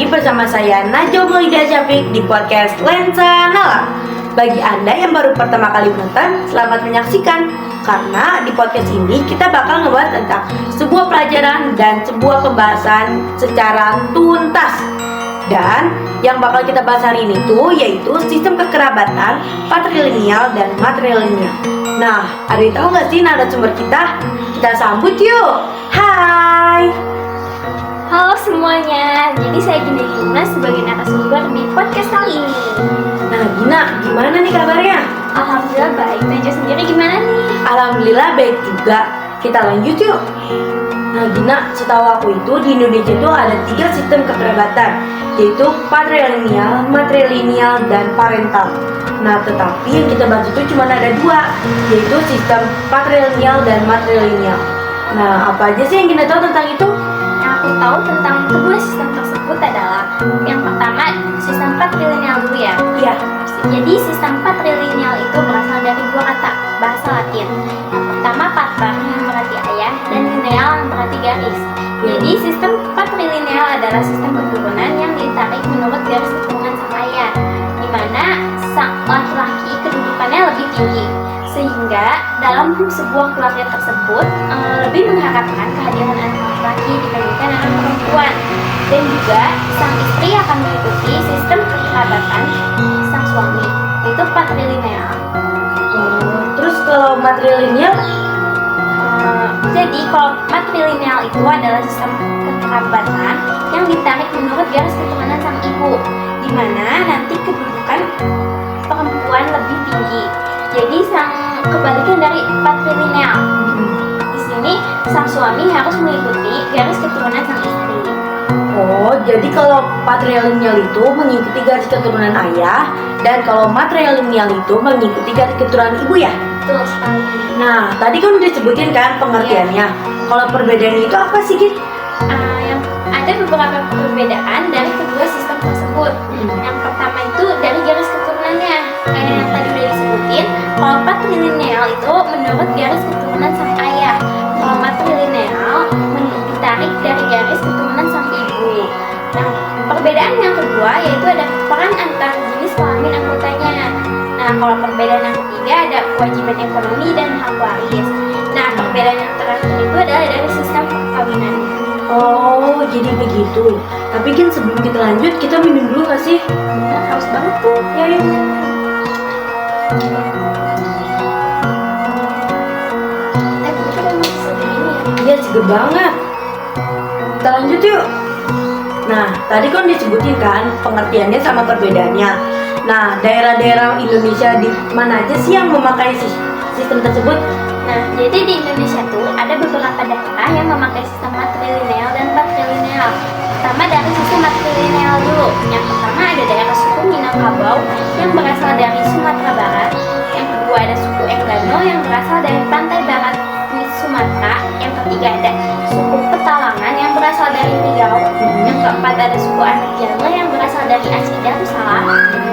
bersama saya Najwa Maulida Syafiq di podcast Lensa Nalar. Bagi Anda yang baru pertama kali menonton, selamat menyaksikan. Karena di podcast ini kita bakal ngebahas tentang sebuah pelajaran dan sebuah pembahasan secara tuntas. Dan yang bakal kita bahas hari ini tuh yaitu sistem kekerabatan, patrilineal dan matrilineal. Nah, ada yang tahu nggak sih narasumber kita? Kita sambut yuk. Hai. Halo semuanya, jadi saya Gina Gina sebagai narasumber di podcast kali ini. Nah, Gina, gimana nih kabarnya? Alhamdulillah baik, Najwa sendiri gimana nih? Alhamdulillah baik juga. Kita lanjut yuk. Nah, Gina, setahu aku itu di Indonesia itu ada 3 sistem kekerabatan, yaitu patrilineal, matrilineal, dan parental. Nah, tetapi yang kita bahas itu cuma ada 2, yaitu sistem patrilineal dan matrilineal. Nah, apa aja sih yang kita tahu tentang itu? Yang aku tahu tentang kedua sistem tersebut adalah yang pertama, sistem patrilineal dulu ya. Iya. Jadi sistem patrilineal itu berasal dari 2 kata bahasa Latin. Yang pertama pater yang berarti ayah dan lineal yang berarti garis. Jadi sistem patrilineal adalah sistem keturunan yang ditarik menurut garis keturunan sang ayah, di mana sang laki-laki kedudukannya lebih tinggi, sehingga dalam sebuah keluarga tersebut lebih mengharapkan kehadiran anak laki-laki dibandingkan anak perempuan, dan juga sang istri akan mengikuti sistem kekerabatan sang suami, yaitu patrilineal. Terus kalau matrilineal? Jadi kalau matrilineal itu adalah sistem kekerabatan yang ditarik menurut garis keturunan sang ibu, di mana nanti kedudukan perempuan lebih tinggi. Jadi sang kebalikan dari patrilineal. Di sini sang suami harus mengikuti garis keturunan sang istri. Oh, jadi kalau patrilineal itu mengikuti garis keturunan ayah, dan kalau matrilineal itu mengikuti garis keturunan ibu ya? Betul sekali. Nah, tadi kan udah disebutin kan pengertiannya. Kalau perbedaannya itu apa sih, Git? Yang ada beberapa perbedaan dari kedua sistem tersebut. Yang pertama itu dari garis keturunannya. Kayak yang tadi udah disebutin, kalau patrilineal itu menurut garis keturunan sang ayah. Kalau matrilineal ditarik dari garis keturunan sang ibu. Nah, perbedaan yang kedua yaitu ada peran antar jenis kelamin anggotanya. Nah, kalau perbedaan yang ketiga ada kewajiban ekonomi dan hak waris. Nah, perbedaan yang terakhir itu adalah dari sistem perkawinan. Oh, jadi begitu. Tapi kan sebelum kita lanjut, kita minum dulu gak sih? Nah, haus banget tuh. Ya, ya. Kita udah masih segini ya. Iya, seger banget. Kita lanjut yuk. Nah, tadi kan disebutin kan pengertiannya sama perbedaannya. Nah, daerah-daerah Indonesia di mana aja sih yang memakai sistem tersebut? Nah, jadi di Indonesia tuh ada beberapa daerah yang memakai sistem matrilineal dan patrilineal. Pertama dari sistem matrilineal dulu. Yang pertama ada daerah suku Minangkabau yang berasal dari Sumatera Barat. Yang kedua ada suku Enggano yang berasal dari pantai barat Sumatera. Yang ketiga ada suku Petalangan yang berasal dari Riau. Yang keempat ada suku Anak Jawa yang berasal dari Aceh Darussalam.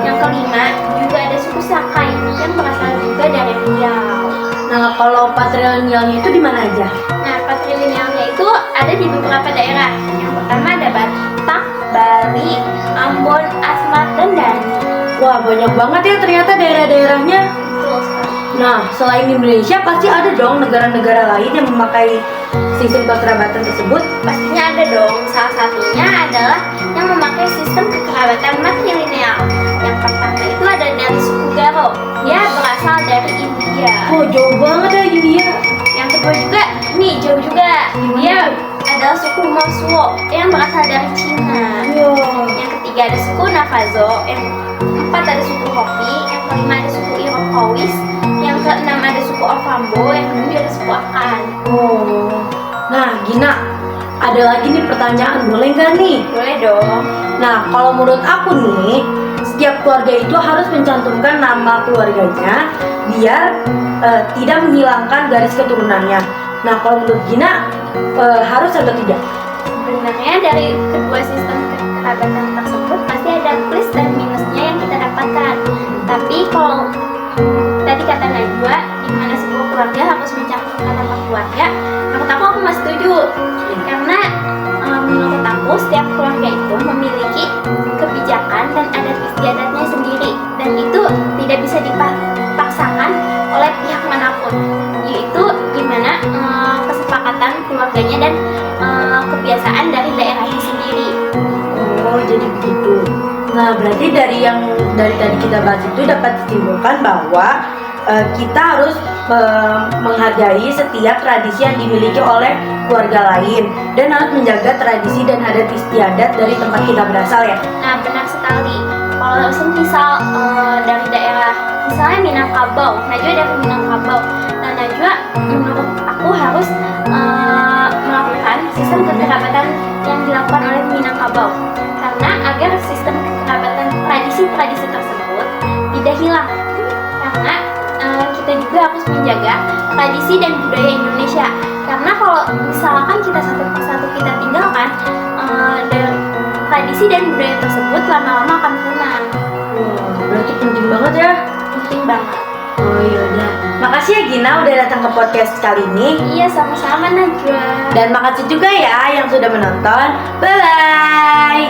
Yang kelima juga ada suku Sakai yang berasal juga dari Riau. Nah, kalau patrilinealnya itu di mana aja? Nah, patrilinealnya itu ada di beberapa daerah. Yang pertama ada Batak, Bali, Ambon, Asmat, dan Dani. Wah, banyak banget ya ternyata daerah-daerahnya. Betul sekali. Nah, selain Indonesia pasti ada dong negara-negara lain yang memakai sistem kekerabatan tersebut. Pastinya ada dong. Salah satunya adalah yang memakai sistem kekerabatan matrilineal. Yang pertama itu ada dari suku Garo. Dia berasal dari India. Oh, jauh banget ya India. Yang kedua juga, nih jauh juga. Dia adalah suku Mosuo yang berasal dari Cina. Yang ketiga ada suku Navajo. Yang keempat ada suku Hopi. Yang kelima ada suku Iroquois. Yang keenam ada suku Ovambo. Yang ketujuh ada suku Akan. Oh. Nah, Gina, ada lagi nih pertanyaan, boleh nggak nih? Boleh dong. Nah, kalau menurut aku nih, setiap keluarga itu harus mencantumkan nama keluarganya biar tidak menghilangkan garis keturunannya. Nah, kalau menurut Gina, harus atau tidak? Sebenarnya dari kedua sistem kekerabatan tersebut pasti ada plus dan minusnya yang kita dapatkan. Tapi kalau tadi kata Najwa, di mana sebuah keluarga harus mencantumkan nama keluarga, menurut aku masih setuju. Karena menurut aku itu setiap keluarga itu memiliki kebijakan dan adat istiadatnya sendiri, dan itu tidak bisa dipaksakan oleh pihak manapun, yaitu gimana kesepakatan keluarganya dan kebiasaan dari daerahnya sendiri. Oh, jadi begitu. Nah, berarti dari tadi kita bahas itu dapat disimpulkan bahwa kita harus menghargai setiap tradisi yang dimiliki oleh keluarga lain dan harus menjaga tradisi dan adat istiadat dari tempat kita berasal ya. Nah, benar sekali. Kalau misal dari daerah misalnya Minangkabau, Najwa dari Minangkabau. Nah, Najwa menurut aku harus melakukan sistem kekerabatan yang dilakukan oleh Minangkabau, karena agar sistem kekerabatan tradisi-tradisi tersebut tidak hilang. Karena kita juga harus menjaga tradisi dan budaya Indonesia. Karena kalau misalkan kita satu persatu kita tinggalkan, dari tradisi dan budaya tersebut lama-lama akan punah. Berarti penting banget ya. Penting banget. Oh iya udah. Makasih ya Gina udah datang ke podcast kali ini. Iya, sama-sama Najwa. Dan makasih juga ya yang sudah menonton. Bye bye.